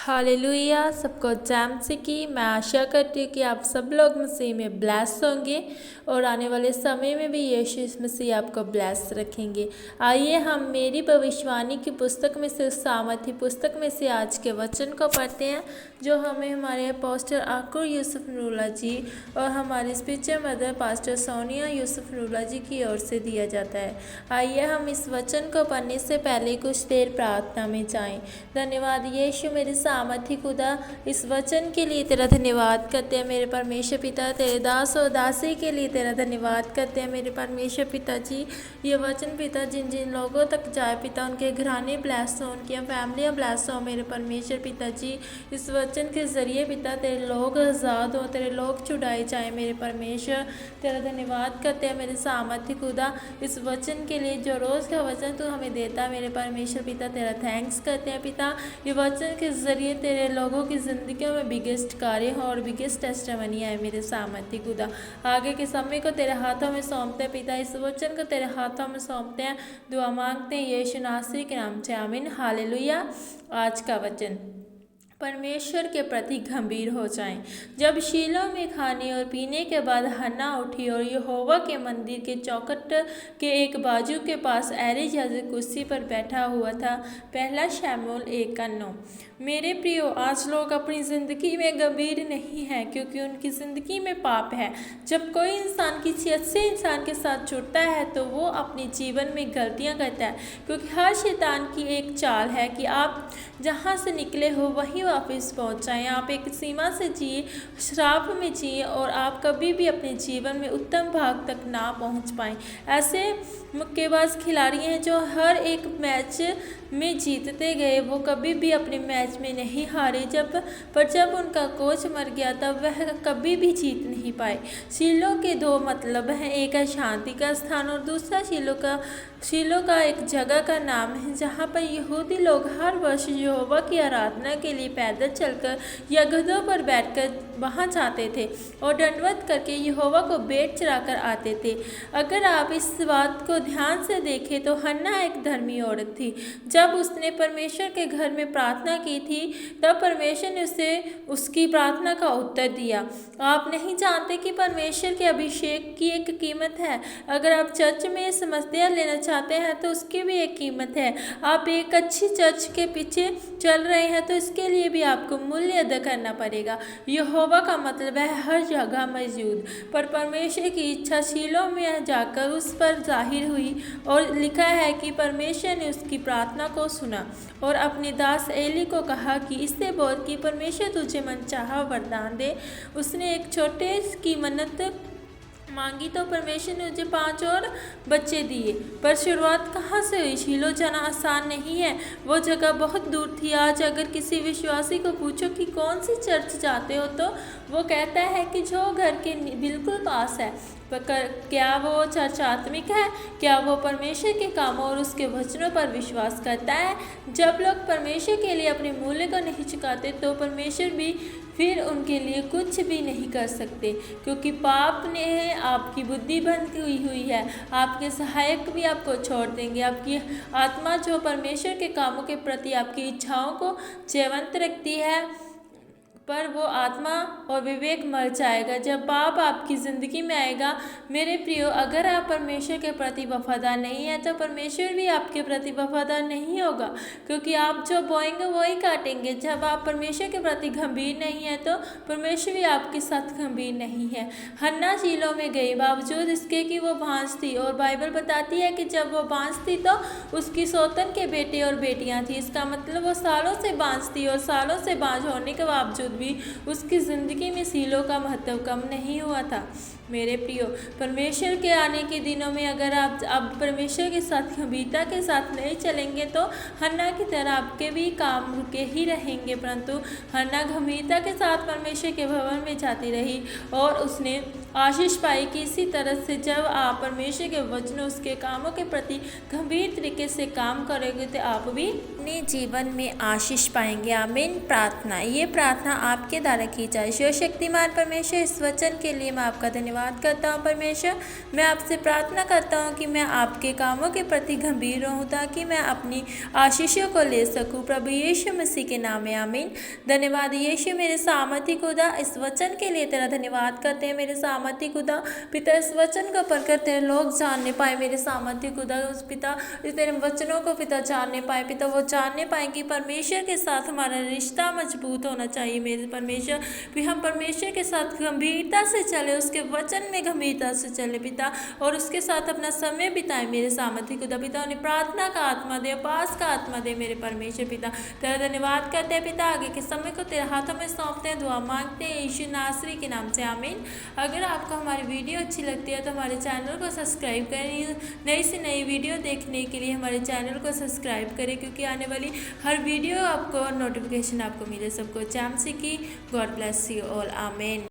Hallelujah. सबको jam से की मैं आशा करती हूँ कि आप सब लोग मसीह में ब्लेस होंगे और आने वाले समय में भी यीशु मसीह आपको ब्लेस रखेंगे। आइए हम मेरी भविष्यवाणी की पुस्तक में से सामर्थी पुस्तक में से आज के वचन को पढ़ते हैं, जो हमें हमारे पास्टर आकुर यूसुफ नूरुल्लाह जी और हमारे spiritual mother pastor Sonia Yusuf Nurullah ji की ओर से दिया जाता है। आइए हम इस वचन को पढ़ने से पहले कुछ देर प्रार्थना में जाएं। धन्यवाद यीशु मेरे सामर्थी खुदा, इस वचन के लिए तेरा धन्यवाद करते हैं मेरे परमेश्वर पिता। तेरे दास और दासी के लिए तेरा धन्यवाद करते हैं मेरे परमेश्वर पिता जी। ये वचन पिता जिन जिन लोगों तक जाए पिता, उनके घराने ब्लेस हो, उनकी फैमिलियाँ ब्लेस हो मेरे परमेश्वर पिता जी। इस वचन के ज़रिए पिता तेरे लोग आज़ाद हो, तेरे लोग छुड़ाए जाए मेरे परमेश्वर। तेरा धन्यवाद करते हैं मेरे सामर्थी खुदा, इस वचन के लिए जो रोज़ का वचन तू हमें देता है मेरे परमेश्वर पिता। तेरा थैंक्स करते हैं पिता, ये वचन के ज़रिए तेरे लोगों की ज़िंदगियों में बिगेस्ट कार्य हो और बिगेस्ट टेस्टिमनी है मेरे सामर्थी खुदा। आगे के समय को तेरे हाथों में सौंपते हैं पिता, इस वचन को तेरे हाथों में सौंपते हैं, दुआ मांगते हैं यीशु नासरी के नाम से, आमीन। हालेलुया। आज का वचन, परमेश्वर के प्रति गंभीर हो जाएं। जब शीलो में खाने और पीने के बाद हन्ना उठी और यहोवा के मंदिर के चौखट के एक बाजू के पास एली याजक कुर्सी पर बैठा हुआ था। पहला शमूएल 1:9। मेरे प्रियो, आज लोग अपनी ज़िंदगी में गंभीर नहीं हैं क्योंकि उनकी ज़िंदगी में पाप है। जब कोई इंसान किसी अच्छे इंसान के साथ जुड़ता है तो वो अपने जीवन में गलतियां करता है, क्योंकि हर शैतान की एक चाल है कि आप जहाँ से निकले हो वहीं वापस पहुँच जाएं। आप एक सीमा से जिए, श्राप में जिए और आप कभी भी अपने जीवन में उत्तम भाग तक ना पहुँच पाएं। ऐसे मुक्केबाज खिलाड़ी हैं जो हर एक मैच में जीतते गए, वो कभी भी अपने मैच में नहीं हारे। जब उनका कोच मर गया तब वह कभी भी जीत नहीं पाए। शीलो के दो मतलब हैं, एक है शांति का स्थान और दूसरा शीलो का एक जगह का नाम है जहाँ पर यहूदी लोग हर वर्ष यहोवा की आराधना के लिए पैदल चलकर या गधों पर बैठकर वहाँ जाते थे और दंडवत करके यहोवा को भेंट चढ़ाकर आते थे। अगर आप इस बात को ध्यान से देखें तो हन्ना एक धर्मी औरत थी। जब उसने परमेश्वर के घर में प्रार्थना की थी तब परमेश्वर ने उसे उसकी प्रार्थना का उत्तर दिया। आप नहीं जानते कि परमेश्वर के अभिषेक की एक कीमत है। अगर आप चर्च में समस्या लेना चाहते हैं तो उसकी भी एक कीमत है। आप एक अच्छी चर्च के पीछे चल रहे हैं तो इसके लिए भी आपको मूल्य अदा करना पड़ेगा। यहोवा का मतलब है हर जगह मौजूद, पर परमेश्वर की इच्छा शीलो में जाकर उस पर जाहिर हुई और लिखा है कि परमेश्वर ने उसकी प्रार्थना को सुना और अपने दास एली को कहा कि इससे बोल कि परमेश्वर तुझे मनचाहा वरदान दे। उसने एक छोटे की मन्नत मांगी तो परमेश्वर ने मुझे 5 और बच्चे दिए। पर शुरुआत कहाँ से हुई? शीलो जाना आसान नहीं है, वो जगह बहुत दूर थी। आज अगर किसी विश्वासी को पूछो कि कौन सी चर्च जाते हो तो वो कहता है कि जो घर के बिल्कुल पास है। क्या वो चर्च आत्मिक है? क्या वो परमेश्वर के कामों और उसके वचनों पर विश्वास करता है? जब लोग परमेश्वर के लिए अपने मूल्य को नहीं चुकाते तो परमेश्वर भी फिर उनके लिए कुछ भी नहीं कर सकते, क्योंकि पाप ने आपकी बुद्धि बंद हुई है। आपके सहायक भी आपको छोड़ देंगे। आपकी आत्मा जो परमेश्वर के कामों के प्रति आपकी इच्छाओं को जीवंत रखती है, पर वो आत्मा और विवेक मर जाएगा जब पाप आपकी ज़िंदगी में आएगा। मेरे प्रियो, अगर आप परमेश्वर के प्रति वफादार नहीं हैं तो परमेश्वर भी आपके प्रति वफादार नहीं होगा, क्योंकि आप जो बोएंगे वही काटेंगे। जब आप परमेश्वर के प्रति गंभीर नहीं हैं तो परमेश्वर भी आपके साथ गंभीर नहीं है। हन्ना शीलो में गई बावजूद इसके कि वो बांझ थी, और बाइबल बताती है कि जब वो बांझ थी तो उसकी सौतन के बेटे और बेटियाँ थी। इसका मतलब वो सालों से बांझ थी और सालों से बांझ होने के बावजूद भी उसकी ज़िंदगी में शीलो का महत्व कम नहीं हुआ था। मेरे प्रियो, परमेश्वर के आने के दिनों में अगर आप अब परमेश्वर के साथ गंभीरता के साथ नहीं चलेंगे तो हन्ना की तरह आपके भी काम रुके ही रहेंगे। परंतु हन्ना गंभीरता के साथ परमेश्वर के भवन में जाती रही और उसने आशीष पाई कि इसी तरह से जब आप परमेश्वर के वचनों उसके कामों के प्रति गंभीर तरीके से काम करोगे तो आप भी अपने जीवन में आशीष पाएंगे। आमीन। प्रार्थना, ये प्रार्थना आपके द्वारा की जाए। सर्वशक्तिमान परमेश्वर, इस वचन के लिए मैं आपका धन्यवाद करता हूँ। परमेश्वर, मैं आपसे प्रार्थना करता हूँ कि मैं आपके कामों के प्रति गंभीर रहूँ ताकि मैं अपनी आशीषों को ले सकूँ। प्रभु यीशु मसीह के नाम में आमीन। धन्यवाद यीशु मेरे सामर्थी खुदा, इस वचन के लिए तेरा धन्यवाद करते हैं मेरे सामर्थी खुदा। पिता, इस वचन को पढ़कर तेरे लोग जानने पाए मेरे सामर्थी खुदा। उस पिता तेरे वचनों को पिता जानने पाए पिता, वो जानने पाए कि परमेश्वर के साथ हमारा रिश्ता मजबूत होना चाहिए मेरे परमेश्वर। फिर हम परमेश्वर के साथ गंभीरता से चले, उसके वचन में गंभीरता से चले पिता, और उसके साथ अपना समय बिताए मेरे सामर्थी खुदा। पिता, उन्हें प्रार्थना का आत्मा दे, उपास का आत्मा दे मेरे परमेश्वर पिता। तेरा धन्यवाद करते हैं पिता, आगे के समय को तेरे हाथों में सौंपते हैं, दुआ मांगते हैं यीशु नासरी के नाम से आमीन। अगर आपको हमारी वीडियो अच्छी लगती है तो हमारे चैनल को सब्सक्राइब करें। नई से नई वीडियो देखने के लिए हमारे चैनल को सब्सक्राइब करें, क्योंकि आने वाली हर वीडियो आपको नोटिफिकेशन आपको मिले। सबको जैम सीखी। God bless you all. आमीन।